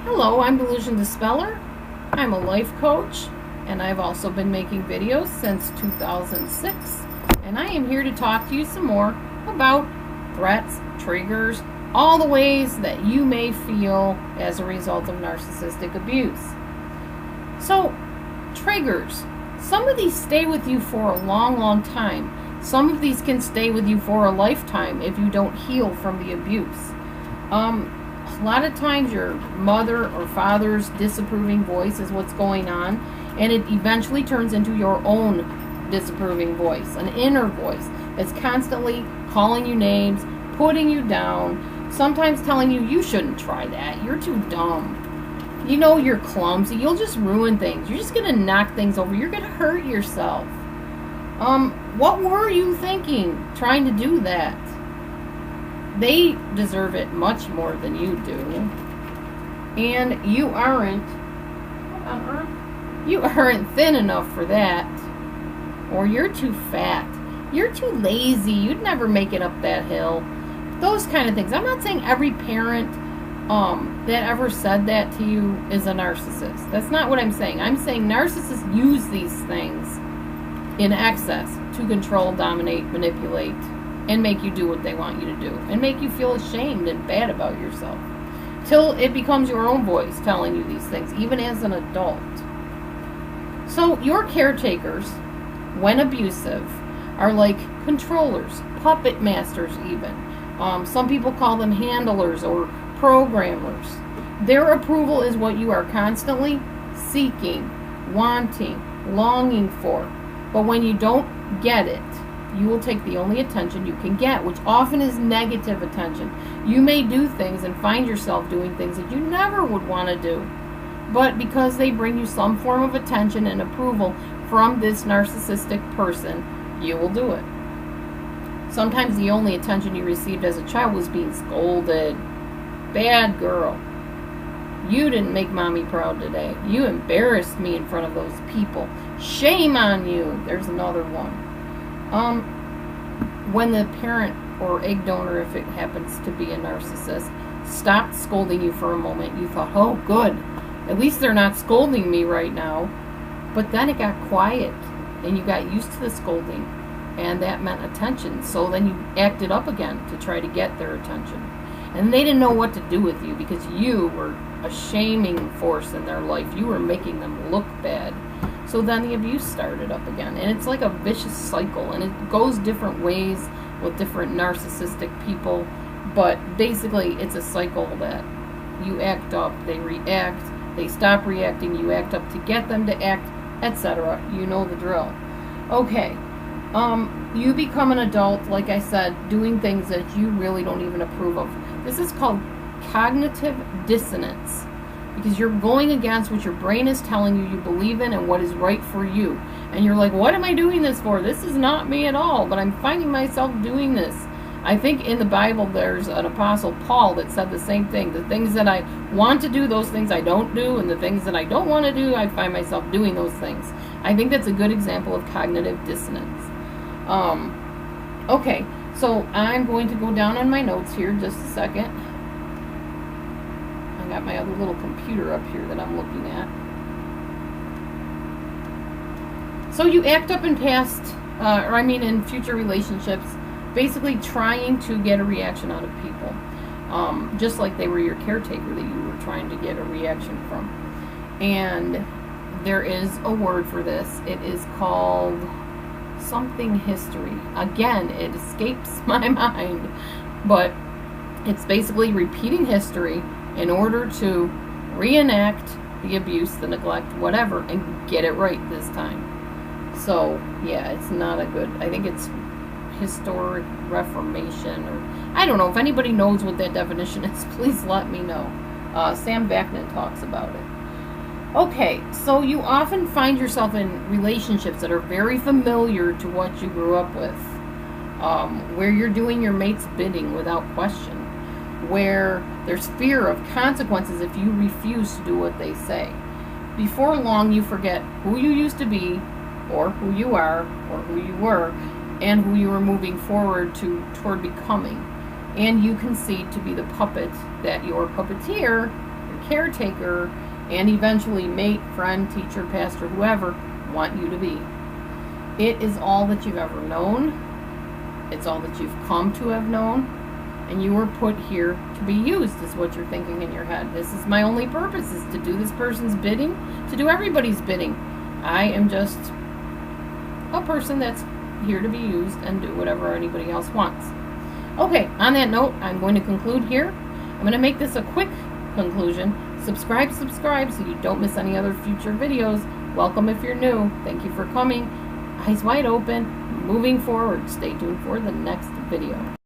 Hello, I'm Delusion Dispeller. I'm a life coach, and I've also been making videos since 2006. And I am here to talk to you some more about threats, triggers, all the ways that you may feel as a result of narcissistic abuse. So, triggers. Some of these stay with you for a long, long time. Some of these can stay with you for a lifetime if you don't heal from the abuse. A lot of times your mother or father's disapproving voice is what's going on, and it eventually turns into your own disapproving voice, an inner voice that's constantly calling you names, putting you down, sometimes telling you shouldn't try that, you're too dumb, you know you're clumsy, you'll just ruin things, you're just gonna knock things over, you're gonna hurt yourself. What were you thinking trying to do that? They deserve it much more than you do. And you aren't thin enough for that. Or you're too fat. You're too lazy. You'd never make it up that hill. Those kind of things. I'm not saying every parent that ever said that to you is a narcissist. That's not what I'm saying. I'm saying narcissists use these things in excess to control, dominate, manipulate, and make you do what they want you to do, and make you feel ashamed and bad about yourself, till it becomes your own voice telling you these things, even as an adult. So your caretakers, when abusive, are like controllers, puppet masters even. Some people call them handlers or programmers. Their approval is what you are constantly seeking, wanting, longing for. But when you don't get it, you will take the only attention you can get, which often is negative attention. You may do things and find yourself doing things that you never would want to do. But because they bring you some form of attention and approval from this narcissistic person, you will do it. Sometimes the only attention you received as a child was being scolded. Bad girl. You didn't make mommy proud today. You embarrassed me in front of those people. Shame on you. There's another one. When the parent or egg donor, if it happens to be a narcissist, stopped scolding you for a moment, you thought, oh good, at least they're not scolding me right now. But then it got quiet and you got used to the scolding, and that meant attention. So then you acted up again to try to get their attention, and they didn't know what to do with you because you were a shaming force in their life. You were making them look bad. So then the abuse started up again, and it's like a vicious cycle, and it goes different ways with different narcissistic people, but basically it's a cycle that you act up, they react, they stop reacting, you act up to get them to act, etc. You know the drill. Okay, you become an adult, like I said, doing things that you really don't even approve of. This is called cognitive dissonance, because you're going against what your brain is telling you believe in and what is right for you. And you're like, what am I doing this for? This is not me at all, but I'm finding myself doing this. I think in the Bible there's an apostle, Paul, that said the same thing. The things that I want to do, those things I don't do, and the things that I don't want to do, I find myself doing those things. I think that's a good example of cognitive dissonance. Okay, so I'm going to go down on my notes here just a second. Got my other little computer up here that I'm looking at. So you act up in in future relationships, basically trying to get a reaction out of people, just like they were your caretaker that you were trying to get a reaction from. And there is a word for this. It is called something history. Again, it escapes my mind, but it's basically repeating history in order to reenact the abuse, the neglect, whatever, and get it right this time. So, yeah, it's not a good, I think it's historic reformation, or I don't know. If anybody knows what that definition is, please let me know. Sam Vaknin talks about it. Okay, so you often find yourself in relationships that are very familiar to what you grew up with, where you're doing your mate's bidding without question, where there's fear of consequences if you refuse to do what they say. Before long, you forget who you used to be, or who you are, or who you were, and who you were moving forward toward becoming. And you concede to be the puppet that your puppeteer, your caretaker, and eventually mate, friend, teacher, pastor, whoever want you to be. It is all that you've ever known. It's all that you've come to have known. And you were put here to be used, is what you're thinking in your head. This is my only purpose, is to do this person's bidding, to do everybody's bidding. I am just a person that's here to be used and do whatever anybody else wants. Okay, on that note, I'm going to conclude here. I'm going to make this a quick conclusion. Subscribe so you don't miss any other future videos. Welcome if you're new. Thank you for coming. Eyes wide open, moving forward. Stay tuned for the next video.